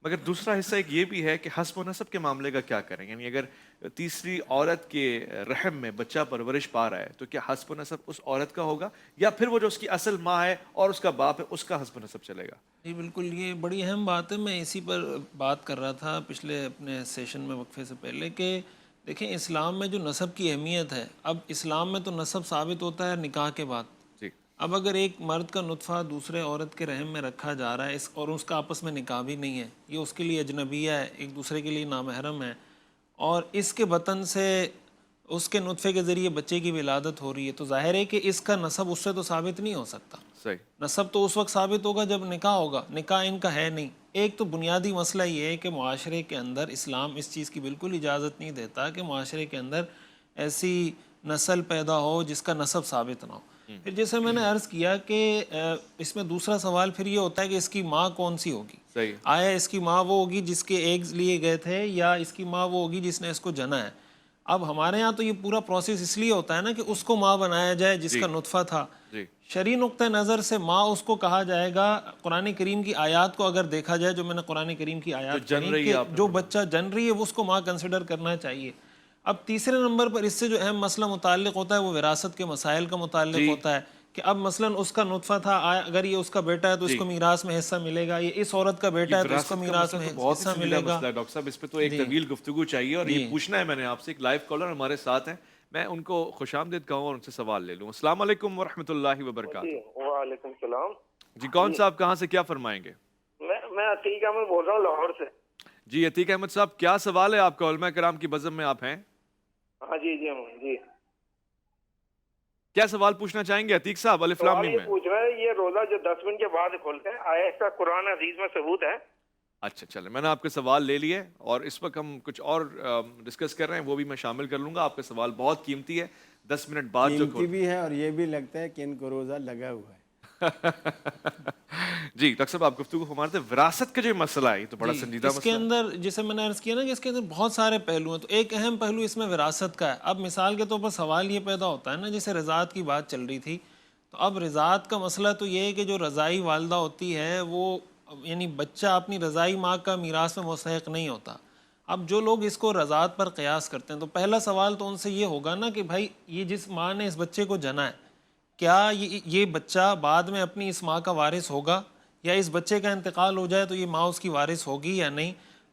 مگر دوسرا حصہ ایک یہ بھی ہے کہ حسب و نسب کے معاملے کا کیا کریں. یعنی اگر تیسری عورت کے رحم میں بچہ پرورش پا رہا ہے تو کیا حسب و نسب اس عورت کا ہوگا یا پھر وہ جو اس کی اصل ماں ہے اور اس کا باپ ہے اس کا حسب و نسب چلے گا؟ جی بالکل، یہ بڑی اہم بات ہے. میں اسی پر بات کر رہا تھا پچھلے اپنے سیشن میں وقفے سے پہلے کہ دیکھیں اسلام میں جو نسب کی اہمیت ہے، اب اسلام میں تو نسب ثابت ہوتا ہے نکاح کے بعد. جی اب اگر ایک مرد کا نطفہ دوسرے عورت کے رحم میں رکھا جا رہا ہے اور اس کا آپس میں نکاح بھی نہیں ہے، یہ اس کے لیے اجنبیہ ہے، ایک دوسرے کے لیے نامحرم ہے، اور اس کے بطن سے اس کے نطفے کے ذریعے بچے کی ولادت ہو رہی ہے، تو ظاہر ہے کہ اس کا نسب اس سے تو ثابت نہیں ہو سکتا. صحیح. نسب تو اس وقت ثابت ہوگا جب نکاح ہوگا. نکاح ان کا ہے نہیں. ایک تو بنیادی مسئلہ یہ ہے کہ معاشرے کے اندر اسلام اس چیز کی بالکل اجازت نہیں دیتا کہ معاشرے کے اندر ایسی نسل پیدا ہو جس کا نسب ثابت نہ ہو. پھر جیسے میں نے عرض کیا کہ اس میں دوسرا سوال پھر یہ ہوتا ہے کہ اس کی ماں کون سی ہوگی. صحیح. آیا اس کی ماں وہ ہوگی جس کے ایگز لیے گئے تھے یا اس کی ماں وہ ہوگی جس نے اس کو جنا ہے. اب ہمارے ہاں تو یہ پورا پروسیس اس لیے ہوتا ہے نا کہ اس کو ماں بنایا جائے جس کا نطفہ تھا. جی. شرعی نقطہ نظر سے ماں اس کو کہا جائے گا. قرآن کریم کی آیات کو اگر دیکھا جائے، جو میں نے قرآن کریم کی آیات پڑھی کہ جو بچہ جن رہی ہے وہ اس کو ماں کنسیڈر کرنا چاہیے. اب تیسرے نمبر پر اس سے جو اہم مسئلہ متعلق ہوتا ہے وہ وراثت کے مسائل کا متعلق ہوتا ہے کہ اب مثلاً اس کا نطفہ تھا، اگر یہ اس کا بیٹا ہے تو اس کو میراث میں حصہ ملے گا، یہ اس عورت کا بیٹا ہے تو اس کو میراث میں حصہ ملے گا. ڈاکٹر صاحب اس پہ تو ایک طویل گفتگو چاہیے اور یہ پوچھنا ہے میں نے آپ سے. ایک لائیو کالر ہمارے ساتھ ہیں، میں ان کو خوش آمدید کہوں اور ان سے سوال لے لوں. السلام علیکم ورحمۃ اللہ وبرکاتہ. وعلیکم السلام. جی کون صاحب کہاں سے کیا فرمائیں گے؟ میں عتیق احمد بول رہا ہوں لاہور سے. جی عتیق احمد صاحب کیا سوال ہے آپ کا؟ علماء کرام کی بزم میں آپ ہیں. ہاں جی کیا سوال پوچھنا چاہیں گے عتیق صاحب؟ الف لام میم یہ پوچھ رہا ہے یہ روزہ جو 10 منٹ کے بعد کھولتے ہیں، آیا اس کا قرآن حدیث میں ثبوت ہے؟ اچھا چلیں، میں نے آپ کے سوال لے لیے اور اس وقت ہم کچھ اور ڈسکس کر رہے ہیں، وہ بھی میں شامل کر لوں گا. آپ کا سوال بہت قیمتی ہے. 10 منٹ بعد جو قیمتی بھی ہے اور یہ بھی لگتا ہے کہ ان کو روزہ لگا ہوا ہے. جی ڈاکٹر صاحب آپ گفتگو ہمارے تھے. وراثت کا جو مسئلہ ہے یہ تو بڑا سنجیدہ مسئلہ ہے. اس کے اندر جیسے میں نے عرض کیا نا کہ اس کے اندر بہت سارے پہلو ہیں. تو ایک اہم پہلو اس میں وراثت کا ہے. اب مثال کے طور پر سوال یہ پیدا ہوتا ہے نا، جیسے رضاعت کی بات چل رہی تھی، تو اب رضاعت کا مسئلہ تو یہ ہے کہ جو رضائی والدہ ہوتی ہے وہ یعنی بچہ اپنی رضائی ماں کا میراث میں مستحق نہیں ہوتا. اب جو لوگ اس کو رضاعت پر قیاس کرتے ہیں تو پہلا سوال تو ان سے یہ ہوگا نا کہ بھائی یہ جس ماں نے اس بچے کو جنا ہے، کیا یہ بچہ بعد میں اپنی اس ماں کا وارث ہوگا، یا اس بچے کا انتقال ہو جائے تو یہ ماں اس کی وارث ہوگی یا نہیں؟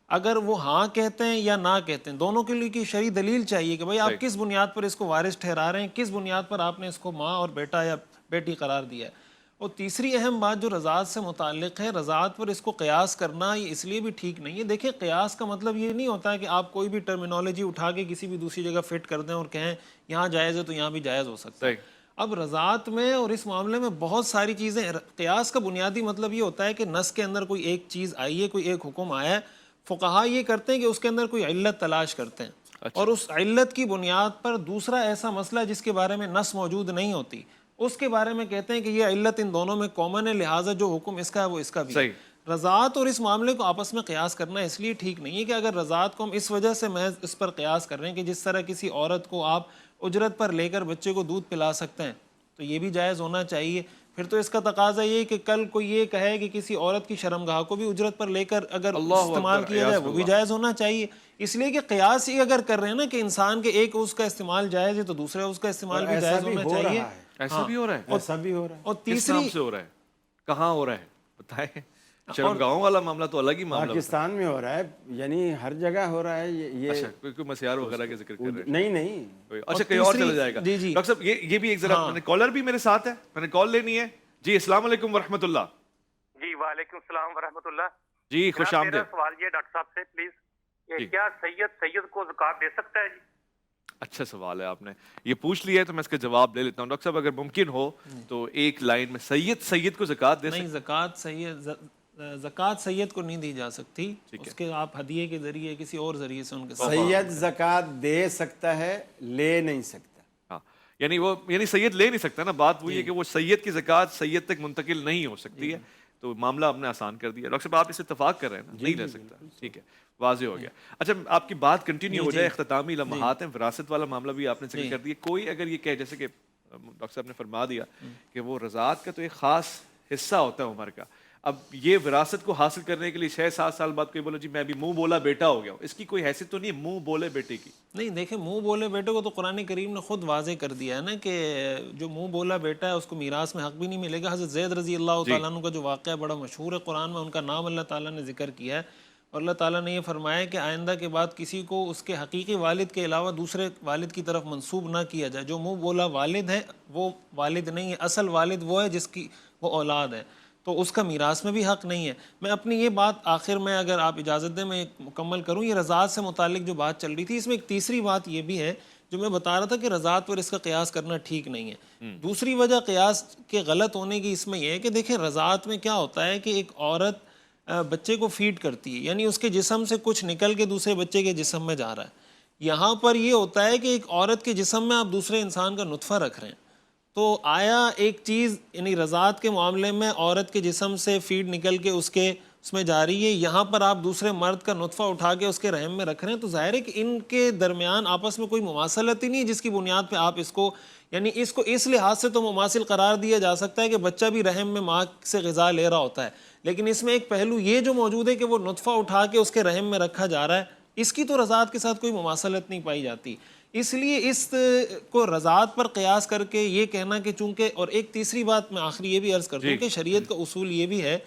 اگر وہ ہاں کہتے ہیں یا نہ کہتے ہیں، دونوں کے لیے کی شرعی دلیل چاہیے کہ بھائی آپ کس بنیاد پر اس کو وارث ٹھہرا رہے ہیں، کس بنیاد پر آپ نے اس کو ماں اور بیٹا یا بیٹی قرار دیا ہے. اور تیسری اہم بات جو رضاعت سے متعلق ہے، رضاعت پر اس کو قیاس کرنا یہ اس لیے بھی ٹھیک نہیں ہے. دیکھیں قیاس کا مطلب یہ نہیں ہوتا ہے کہ آپ کوئی بھی ٹرمینالوجی اٹھا کے کسی بھی دوسری جگہ فٹ کر دیں اور کہیں یہاں جائز ہے تو یہاں بھی جائز ہو سکتا ہے. اب رضاعت میں اور اس معاملے میں بہت ساری چیزیں. قیاس کا بنیادی مطلب یہ ہوتا ہے کہ نص کے اندر کوئی ایک چیز آئی ہے، کوئی ایک حکم آیا ہے، فقہا یہ کرتے ہیں کہ اس کے اندر کوئی علت تلاش کرتے ہیں اور اس علت کی بنیاد پر دوسرا ایسا مسئلہ جس کے بارے میں نص موجود نہیں ہوتی اس کے بارے میں کہتے ہیں کہ یہ علت ان دونوں میں کامن ہے، لہٰذا جو حکم اس کا ہے وہ اس کا بھی ہے. رضاعت اور اس معاملے کو آپس میں قیاس کرنا اس لیے ٹھیک نہیں ہے کہ اگر رضاعت کو ہم اس وجہ سے محض اس پر قیاس کر رہے ہیں کہ جس طرح کسی عورت کو آپ اجرت پر لے کر بچے کو دودھ پلا سکتے ہیں تو یہ بھی جائز ہونا چاہیے. پھر تو اس کا تقاضا یہ کہ کل کوئی یہ کہے کہ کسی عورت کی شرمگاہ کو بھی اجرت پر لے کر اگر استعمال کیا جائے وہ بھی جائز ہونا چاہیے. اس لیے کہ قیاس ہی اگر کر رہے ہیں نا کہ انسان کے ایک اس کا استعمال جائز ہے تو دوسرے اس کا استعمال بھی جائز ہونا چاہیے. ایسا بھی ہو رہا ہے؟ ایسا بھی ہو رہا ہے. اور کس نام سے ہو رہا ہے؟ کہاں ہو رہا ہے بتائیں؟ شرمگاہوں والا معاملہ تو الگ ہی معاملہ. پاکستان میں ہو رہا ہے، یعنی ہر جگہ ہو رہا ہے یہ. اچھا کوئی مسیار وغیرہ کا ذکر کر رہے ہیں؟ نہیں. اچھا کہیں اور چلا جائے گا. ڈاکٹر صاحب یہ بھی ایک ذرا کالر بھی میرے ساتھ ہے، میں نے کال لینی ہے. جی السلام علیکم ورحمۃ اللہ. جی وعلیکم السلام ورحمۃ اللہ. جی خوش آمدید. میرا سوال یہ ڈاکٹر صاحب سے پلیز، کیا سید کو زکوٰۃ دے سکتا ہے؟ جی اچھا سوال ہے، آپ نے یہ پوچھ لیا ہے تو میں اس کا جواب دے لیتا ہوں. ڈاکٹر صاحب اگر ممکن ہو تو ایک لائن میں سید کو زکوٰۃ دے سکتے؟ نہیں، زکوٰۃ سید کو نہیں دی جا سکتی. اس کے آپ ہدیے کے ذریعے کسی اور ذریعے سے ان کے ساتھ. سید زکوٰۃ دے سکتا ہے، لے نہیں سکتا. ہاں یعنی سید لے نہیں سکتا نا. بات وہی ہے کہ وہ سید کی زکوٰۃ سید تک منتقل نہیں ہو سکتی ہے. تو معاملہ آپ نے آسان کر دیا. ڈاکٹر صاحب آپ اس سے اتفاق کر رہے ہیں نا؟ نہیں لے سکتا. ٹھیک ہے، واضح ہو گیا. اچھا آپ کی بات کنٹینیو ہو جائے. اختتامی لمحات ہیں، وراثت والا معاملہ بھی آپ نے ذکر کر دیا. کوئی اگر یہ کہے جیسے کہ ڈاکٹر صاحب نے فرما دیا کہ وہ رضاعت کا تو ایک خاص حصہ ہوتا ہے عمر کا، اب یہ وراثت کو حاصل کرنے کے لیے 6-7 سال بعد کوئی بولو جی میں بھی منہ بولا بیٹا ہو گیا ہوں، اس کی کوئی حیثیت تو نہیں ہے منہ بولے بیٹے کی؟ نہیں دیکھیں، منہ بولے بیٹے کو تو قرآن کریم نے خود واضح کر دیا ہے نا کہ جو منہ بولا بیٹا ہے اس کو میراث میں حق بھی نہیں ملے گا۔ حضرت زید رضی اللہ تعالیٰ عنہ کا جو واقعہ بڑا مشہور ہے قرآن میں، ان کا نام اللہ تعالیٰ نے ذکر کیا ہے، اور اللہ تعالیٰ نے یہ فرمایا کہ آئندہ کے بعد کسی کو اس کے حقیقی والد کے علاوہ دوسرے والد کی طرف منسوب نہ کیا جائے۔ جو منہ بولا والد ہے وہ والد نہیں ہے، اصل والد وہ ہے جس کی وہ اولاد ہے، تو اس کا میراث میں بھی حق نہیں ہے۔ میں اپنی یہ بات آخر میں اگر آپ اجازت دیں میں مکمل کروں، یہ رضاعت سے متعلق جو بات چل رہی تھی، اس میں ایک تیسری بات یہ بھی ہے جو میں بتا رہا تھا کہ رضاعت پر اس کا قیاس کرنا ٹھیک نہیں ہے۔ دوسری وجہ قیاس کے غلط ہونے کی اس میں یہ ہے کہ دیکھیں رضاعت میں کیا ہوتا ہے کہ ایک عورت بچے کو فیڈ کرتی ہے، یعنی اس کے جسم سے کچھ نکل کے دوسرے بچے کے جسم میں جا رہا ہے۔ یہاں پر یہ ہوتا ہے کہ ایک عورت کے جسم میں آپ دوسرے انسان کا نطفہ رکھ رہے ہیں، تو آیا ایک چیز یعنی رضاعت کے معاملے میں عورت کے جسم سے فیڈ نکل کے اس میں جا رہی ہے، یہاں پر آپ دوسرے مرد کا نطفہ اٹھا کے اس کے رحم میں رکھ رہے ہیں، تو ظاہر ہے کہ ان کے درمیان آپس میں کوئی مماثلت ہی نہیں ہے جس کی بنیاد پہ آپ اس کو یعنی اس کو اس لحاظ سے تو مماثل قرار دیا جا سکتا ہے کہ بچہ بھی رحم میں ماں سے غذا لے رہا ہوتا ہے، لیکن اس میں ایک پہلو یہ جو موجود ہے کہ وہ نطفہ اٹھا کے اس کے رحم میں رکھا جا رہا ہے، اس کی تو رضاعت کے ساتھ کوئی مماثلت نہیں پائی جاتی۔ اس لیے اس کو رضاعت پر قیاس کر کے یہ کہنا کہ چونکہ، اور ایک تیسری بات میں آخری یہ بھی عرض کرتا ہوں کہ شریعت کا اصول یہ بھی ہے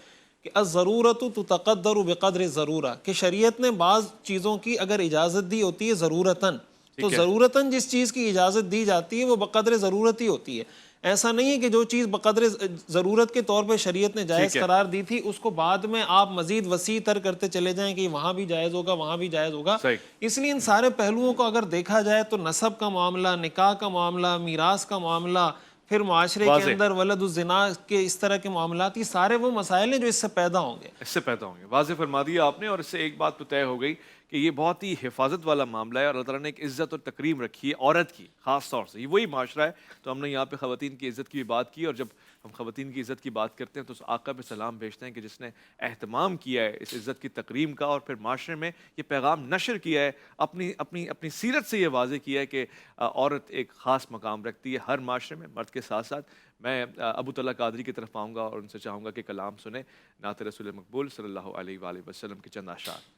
کہ الضرورت تتقدر بقدر الضرورہ، کہ شریعت نے بعض چیزوں کی اگر اجازت دی ہوتی ہے ضرورتاً، تو ضرورتاً جس چیز کی اجازت دی جاتی ہے وہ بقدر ضرورت ہی ہوتی ہے۔ ایسا نہیں ہے کہ جو چیز بقدر ضرورت کے طور پہ شریعت نے جائز قرار دی تھی اس کو بعد میں آپ مزید وسیع تر کرتے چلے جائیں کہ وہاں بھی جائز ہوگا وہاں بھی جائز ہوگا۔ اس لیے ان سارے پہلوؤں کو اگر دیکھا جائے تو نسب کا معاملہ، نکاح کا معاملہ، میراث کا معاملہ، پھر معاشرے کے اندر ولد الزنا کے اس طرح کے معاملات، یہ سارے وہ مسائل ہیں جو اس سے پیدا ہوں گے۔ واضح فرما دیا آپ نے، اور اس سے ایک بات تو طے ہو گئی کہ یہ بہت ہی حفاظت والا معاملہ ہے، اور اللہ تعالیٰ نے ایک عزت اور تکریم رکھی ہے عورت کی خاص طور سے، یہ وہی معاشرہ ہے۔ تو ہم نے یہاں پہ خواتین کی عزت کی بھی بات کی، اور جب ہم خواتین کی عزت کی بات کرتے ہیں تو اس آقا پہ سلام بھیجتے ہیں کہ جس نے اہتمام کیا ہے اس عزت کی تکریم کا، اور پھر معاشرے میں یہ پیغام نشر کیا ہے، اپنی سیرت سے یہ واضح کیا ہے کہ عورت ایک خاص مقام رکھتی ہے ہر معاشرے میں مرد کے ساتھ ساتھ۔ میں ابو طلحہ قادری کی طرف آؤں گا اور ان سے چاہوں گا کہ کلام سنیں نعت رسول مقبول صلی اللہ علیہ وآلہ وسلم کے چند اشعار۔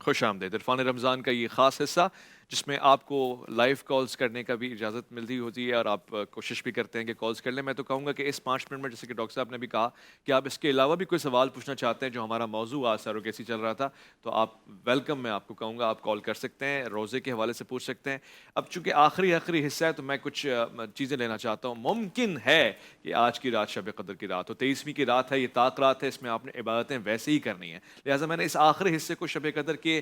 خوش آمدید۔ عرفان رمضان کا یہ خاص حصہ جس میں آپ کو لائیو کالز کرنے کا بھی اجازت ملتی ہوتی ہے، اور آپ کوشش بھی کرتے ہیں کہ کالز کر لیں۔ میں تو کہوں گا کہ اس 5 منٹ میں جیسے کہ ڈاکٹر صاحب نے بھی کہا کہ آپ اس کے علاوہ بھی کوئی سوال پوچھنا چاہتے ہیں جو ہمارا موضوع آج سروگیسی چل رہا تھا، تو آپ ویلکم، میں آپ کو کہوں گا آپ کال کر سکتے ہیں، روزے کے حوالے سے پوچھ سکتے ہیں۔ اب چونکہ آخری حصہ ہے تو میں کچھ چیزیں لینا چاہتا ہوں۔ ممکن ہے کہ آج کی رات شب قدر کی رات ہو، 23ویں کی رات ہے، یہ طاق رات ہے، اس میں آپ نے عبادتیں ویسے ہی کرنی ہیں، لہٰذا میں نے اس آخری حصے کو شب قدر کے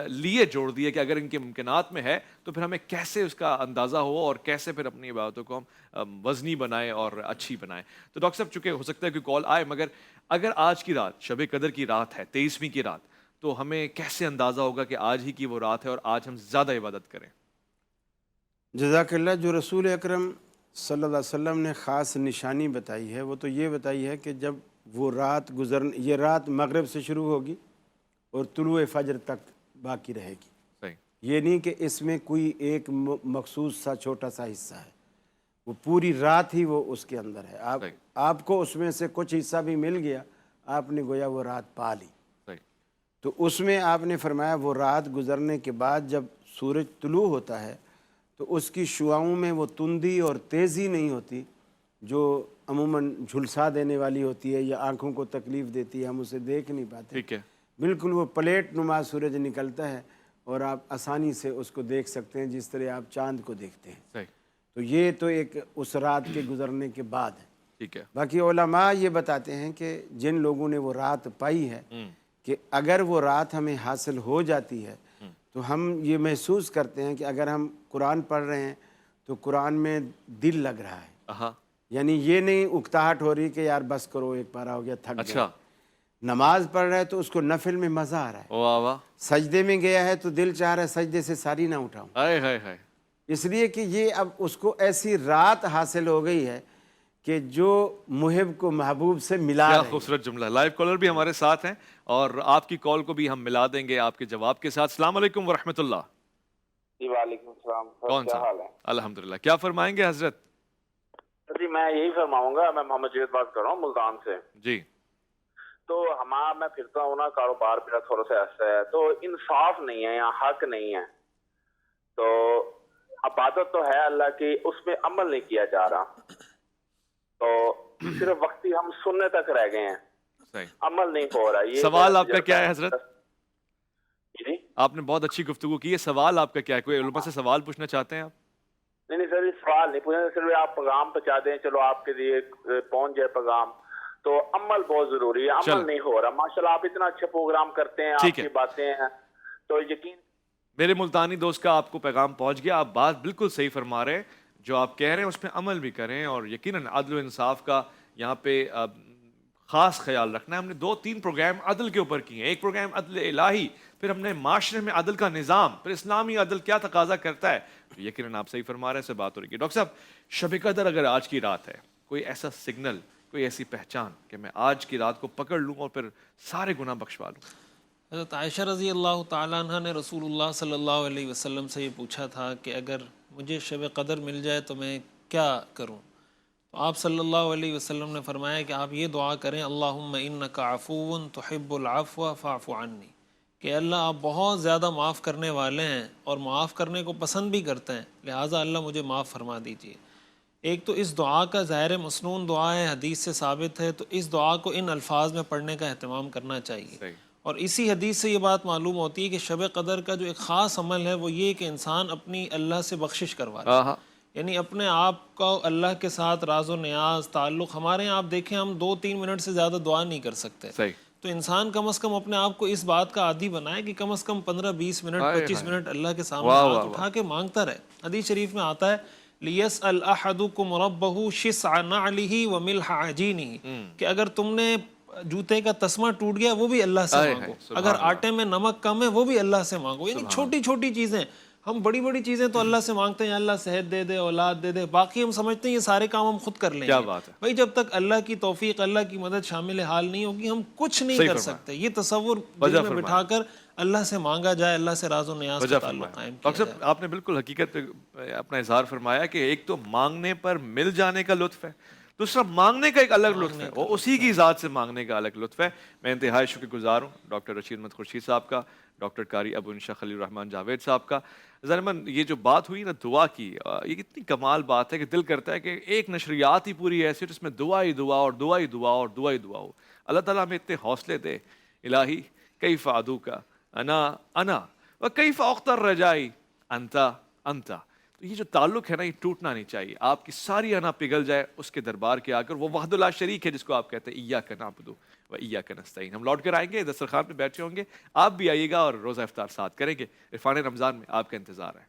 لیے جوڑ دیا کہ اگر ان کے ممکنات میں ہے تو پھر ہمیں کیسے اس کا اندازہ ہو اور کیسے پھر اپنی عبادتوں کو ہم وزنی بنائیں اور اچھی بنائیں۔ تو ڈاکٹر صاحب چونکہ ہو سکتا ہے کہ کال آئے، مگر اگر آج کی رات شب قدر کی رات ہے، 23ویں کی رات، تو ہمیں کیسے اندازہ ہوگا کہ آج ہی کی وہ رات ہے اور آج ہم زیادہ عبادت کریں؟ جزاک اللہ۔ جو رسول اکرم صلی اللہ علیہ وسلم نے خاص نشانی بتائی ہے وہ تو یہ بتائی ہے کہ جب وہ رات یہ رات مغرب سے شروع ہوگی اور طلوع فجر تک باقی رہے گی۔ یہ نہیں کہ اس میں کوئی ایک مخصوص سا چھوٹا سا حصہ ہے، وہ پوری رات ہی وہ اس کے اندر ہے۔ آپ کو اس میں سے کچھ حصہ بھی مل گیا، آپ نے گویا وہ رات پا لی۔ تو اس میں آپ نے فرمایا وہ رات گزرنے کے بعد جب سورج طلوع ہوتا ہے تو اس کی شعاؤں میں وہ تندی اور تیزی نہیں ہوتی جو عموماً جھلسا دینے والی ہوتی ہے یا آنکھوں کو تکلیف دیتی ہے، ہم اسے دیکھ نہیں پاتے۔ بالکل وہ پلیٹ نما سورج نکلتا ہے اور آپ آسانی سے اس کو دیکھ سکتے ہیں جس طرح آپ چاند کو دیکھتے ہیں۔ تو یہ تو ایک اس رات کے گزرنے کے بعد ہے۔ باقی علماء یہ بتاتے ہیں کہ جن لوگوں نے وہ رات پائی ہے کہ اگر وہ رات ہمیں حاصل ہو جاتی ہے تو ہم یہ محسوس کرتے ہیں کہ اگر ہم قرآن پڑھ رہے ہیں تو قرآن میں دل لگ رہا ہے، یعنی یہ نہیں اکتاہٹ ہو رہی کہ یار بس کرو ایک پارا ہو گیا تھک گیا۔ نماز پڑھ رہا ہے تو اس کو نفل میں مزہ آ رہا ہے، سجدے میں گیا ہے تو دل چاہ رہا ہے سجدے سے ساری نہ اٹھاؤں، اس لیے کہ یہ اب اس کو ایسی رات حاصل ہو گئی ہے کہ جو محب کو محبوب سے ملا کیا رہے ہیں۔ خوبصورت جملہ. لائیو کالر بھی ہمارے ساتھ ہیں اور آپ کی کال کو بھی ہم ملا دیں گے آپ کے جواب کے ساتھ. السلام علیکم ورحمۃ اللہ. جی وعلیکم السلام سر، کون کیا سا؟ حال ہے؟ الحمدللہ. کیا فرمائیں گے حضرت؟ جی میں یہی فرماؤں گا، میں محمد جید بات کر رہا ہوں ملتان سے. جی تو میں پھرتا ہوں نا، کاروبار میرا تھوڑا سا ایسا ہے، تو انصاف نہیں ہے، یہاں حق نہیں ہے. تو عبادت تو ہے اللہ کی، اس میں عمل نہیں کیا جا رہا، تو صرف وقتی ہم سننے تک رہ گئے ہیں، صحیح. عمل نہیں ہو رہا. یہ سوال میرا آپ کا کیا ہے حضرت؟ جی آپ نے بہت اچھی گفتگو کی ہے. سوال آپ کا کیا ہے؟ کوئی علماء سے سوال پوچھنا چاہتے ہیں آپ؟ نہیں سر، یہ سوال نہیں پوچھنا، صرف آپ پیغام پہنچا دیں، چلو آپ کے لیے پہنچ جائے پیغام. تو عمل بہت ضروری ہے، عمل نہیں ہو رہا. ماشاءاللہ آپ اتنا اچھا پروگرام کرتے ہیں، آپ کی باتیں ہیں، تو یقین میرے ملتانی دوست کا آپ کو پیغام پہنچ گیا. آپ بات بالکل صحیح فرما رہے ہیں، جو آپ کہہ رہے ہیں اس پہ عمل بھی کریں، اور یقیناً عدل و انصاف کا یہاں پہ خاص خیال رکھنا ہے. ہم نے 2-3 پروگرام عدل کے اوپر کیے ہیں. ایک پروگرام عدل الہی، پھر ہم نے معاشرے میں عدل کا نظام، پھر اسلامی عدل کیا تقاضا کرتا ہے. یقیناً آپ صحیح فرما رہے ہیں، سے بات ہو رہی ہے. ڈاکٹر صاحب، شب قدر اگر آج کی رات ہے، کوئی ایسا سگنل، کوئی ایسی پہچان کہ میں آج کی رات کو پکڑ لوں اور پھر سارے گناہ بخشوا لوں؟ حضرت عائشہ رضی اللہ تعالیٰ عنہ نے رسول اللہ صلی اللہ علیہ وسلم سے یہ پوچھا تھا کہ اگر مجھے شب قدر مل جائے تو میں کیا کروں؟ تو آپ صلی اللہ علیہ وسلم نے فرمایا کہ آپ یہ دعا کریں، اللہم انک عفو تحب العفو فاعف عنی، کہ اللہ آپ بہت زیادہ معاف کرنے والے ہیں اور معاف کرنے کو پسند بھی کرتے ہیں، لہٰذا اللہ مجھے معاف فرما دیجیے. ایک تو اس دعا کا ظاہر مسنون دعا ہے، حدیث سے ثابت ہے، تو اس دعا کو ان الفاظ میں پڑھنے کا اہتمام کرنا چاہیے. صحیح. اور اسی حدیث سے یہ بات معلوم ہوتی ہے کہ شب قدر کا جو ایک خاص عمل ہے وہ یہ کہ انسان اپنی اللہ سے بخشش کرواتا ہے، یعنی اپنے آپ کو اللہ کے ساتھ راز و نیاز تعلق. ہمارے یہاں آپ دیکھیں ہم 2-3 منٹ سے زیادہ دعا نہیں کر سکتے. صحیح. تو انسان کم از کم اپنے آپ کو اس بات کا عادی بنائے کہ کم از کم 15-20 منٹ 25 منٹ اللہ کے سامنے ہاتھ اٹھا کے مانگتا رہے. حدیث شریف میں آتا ہے لِيَسْأَلْ أَحَدُكُمْ رَبَّهُ شِسْعَ نَعْلِهِ وَمِلْحَ عَجِينِهِ، کہ اگر تم نے جوتے کا تسمہ ٹوٹ گیا وہ بھی اللہ سے مانگو، اگر آٹے میں نمک کم ہے وہ بھی اللہ سے مانگو. یعنی چھوٹی چھوٹی چیزیں. ہم بڑی بڑی چیزیں تو اللہ سے مانگتے ہیں، اللہ صحت دے دے، اولاد دے دے، باقی ہم سمجھتے ہیں یہ سارے کام ہم خود کر لیں گے. بھائی جب تک اللہ کی توفیق، اللہ کی مدد شامل حال نہیں ہوگی ہم کچھ نہیں کر سکتے. یہ تصور دل میں بٹھا کر اللہ سے مانگا جائے، اللہ سے راز و نیاز کا تعلق قائم کیا جائے. آپ نے بالکل حقیقت پہ اپنا اظہار فرمایا کہ ایک تو مانگنے پر مل جانے کا لطف ہے، دوسرا مانگنے کا ایک الگ لطف ہے، وہ اسی کی ذات سے مانگنے کا الگ لطف ہے. میں انتہائی شکر گزار ہوں ڈاکٹر رشید احمد خورشید صاحب کا، ڈاکٹر قاری ابو انشا خلیل الرحمن جاوید صاحب کا. ضرمن یہ جو بات ہوئی نا دعا کی، یہ کتنی کمال بات ہے کہ دل کرتا ہے کہ ایک نشریات ہی پوری ایسی جس میں دعا ہی دعا اور دعا ہی دعا اور دعا ہی دعا ہو. اللہ تعالیٰ ہمیں اتنے حوصلے دے. الہی کیف ادعوک انا وکیف اختر رجائی انتا انتا. تو یہ جو تعلق ہے نا یہ ٹوٹنا نہیں چاہیے. آپ کی ساری انا پگھل جائے اس کے دربار کے آ کر. وہ وحدہ لا شریک ہے جس کو آپ کہتے ہیں ایاک نعبد و ایاک نستعین. ہم لوٹ کر آئیں گے، دسترخوان پہ بیٹھے ہوں گے، آپ بھی آئیے گا اور روزہ افطار ساتھ کریں گے. عرفان رمضان میں آپ کا انتظار ہے.